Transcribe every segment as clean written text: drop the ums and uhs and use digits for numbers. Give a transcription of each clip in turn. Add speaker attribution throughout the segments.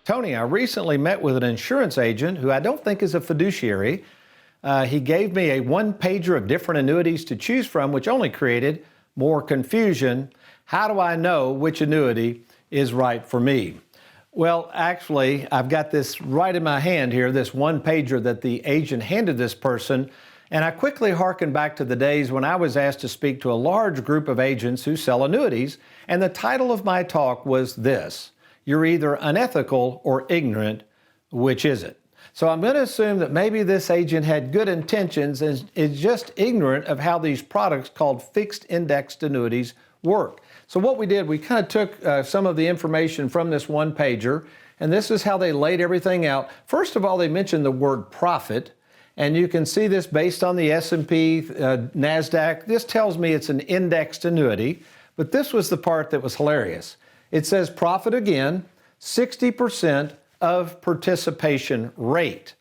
Speaker 1: Tony, I recently met with an insurance agent who I don't think is a fiduciary. He gave me a one-pager of different annuities to choose from, which only created more confusion. How do I know which annuity is right for me? Well, actually, I've got this right in my hand here, this one-pager that the agent handed this person, and I quickly hearkened back to the days when I was asked to speak to a large group of agents who sell annuities, and the title of my talk was this: You're either unethical or ignorant. Which is it? So I'm going to assume that maybe this agent had good intentions and is just ignorant of how these products called fixed indexed annuities work. So what we did, we kind of took some of the information from this one pager, and this is how they laid everything out. First of all, they mentioned the word profit, and you can see this based on the S&P, NASDAQ. This tells me it's an indexed annuity, but this was the part that was hilarious. It says profit again, 60% of participation rate.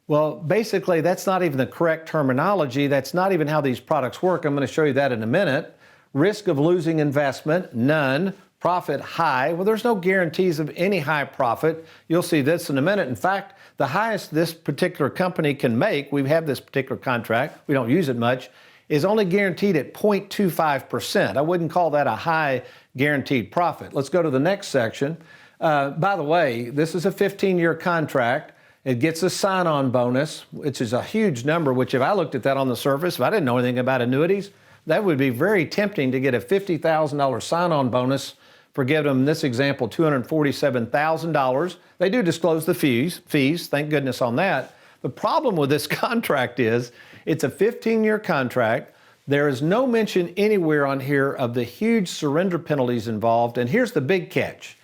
Speaker 1: Well, basically, that's not even the correct terminology. That's not even how these products work. I'm going to show you that in a minute. Risk of losing investment, none. Profit, high. Well, there's no guarantees of any high profit. You'll see this in a minute. In fact, the highest this particular company can make, we have this particular contract, we don't use it much, is only guaranteed at 0.25%. I wouldn't call that a high guaranteed profit. Let's go to the next section. By the way, this is a 15-year contract. It gets a sign-on bonus, which is a huge number, which if I looked at that on the surface, if I didn't know anything about annuities, that would be very tempting to get a $50,000 sign-on bonus for giving them, in this example, $247,000. They do disclose the fees, thank goodness on that. The problem with this contract is it's a 15-year contract. There is no mention anywhere on here of the huge surrender penalties involved, and here's the big catch.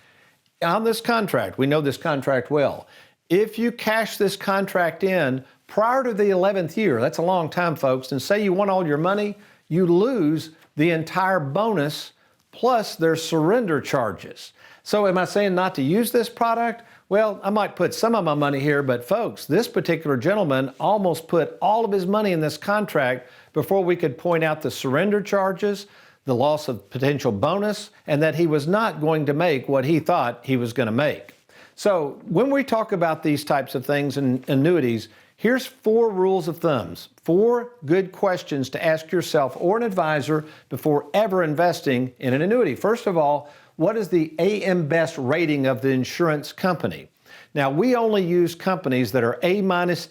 Speaker 1: On this contract, we know this contract well. If you cash this contract in prior to the 11th year, that's a long time, folks, and say you want all your money, you lose the entire bonus plus their surrender charges. So am I saying not to use this product? Well, I might put some of my money here, but folks, this particular gentleman almost put all of his money in this contract before we could point out the surrender charges, the loss of potential bonus, and that he was not going to make what he thought he was going to make. So when we talk about these types of things in annuities, here's 4 rules of thumbs, 4 good questions to ask yourself or an advisor before ever investing in an annuity. First of all, what is the AM Best rating of the insurance company? Now, we only use companies that are A-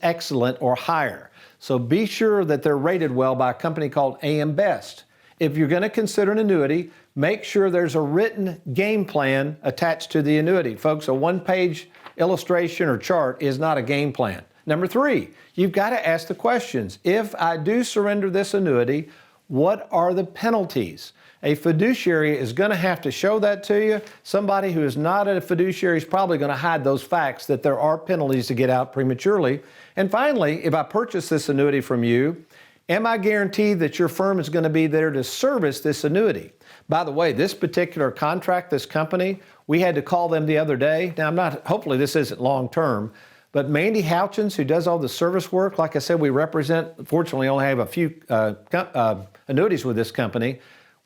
Speaker 1: excellent or higher. So be sure that they're rated well by a company called AM Best. If you're going to consider an annuity, make sure there's a written game plan attached to the annuity. Folks, a one-page illustration or chart is not a game plan. Number 3, you've got to ask the questions. If I do surrender this annuity, what are the penalties? A fiduciary is going to have to show that to you. Somebody who is not a fiduciary is probably going to hide those facts that there are penalties to get out prematurely. And finally, if I purchase this annuity from you, am I guaranteed that your firm is going to be there to service this annuity? By the way, this particular contract, this company, we had to call them the other day. Now, hopefully this isn't long term, but Mandy Houchins, who does all the service work, like I said, we represent, fortunately only have a few annuities with this company,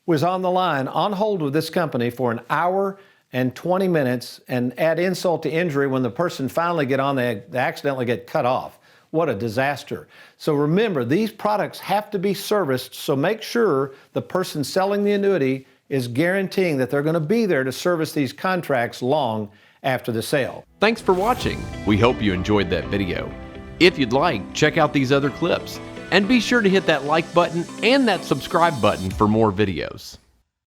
Speaker 1: was on the line, on hold with this company for 1 hour and 20 minutes, and add insult to injury, when the person finally get on, they accidentally get cut off. What a disaster. So remember, these products have to be serviced, so make sure the person selling the annuity is guaranteeing that they're going to be there to service these contracts long after the sale.
Speaker 2: Thanks for watching. We hope you enjoyed that video. If you'd like, check out these other clips. And be sure to hit that like button and that subscribe button for more videos.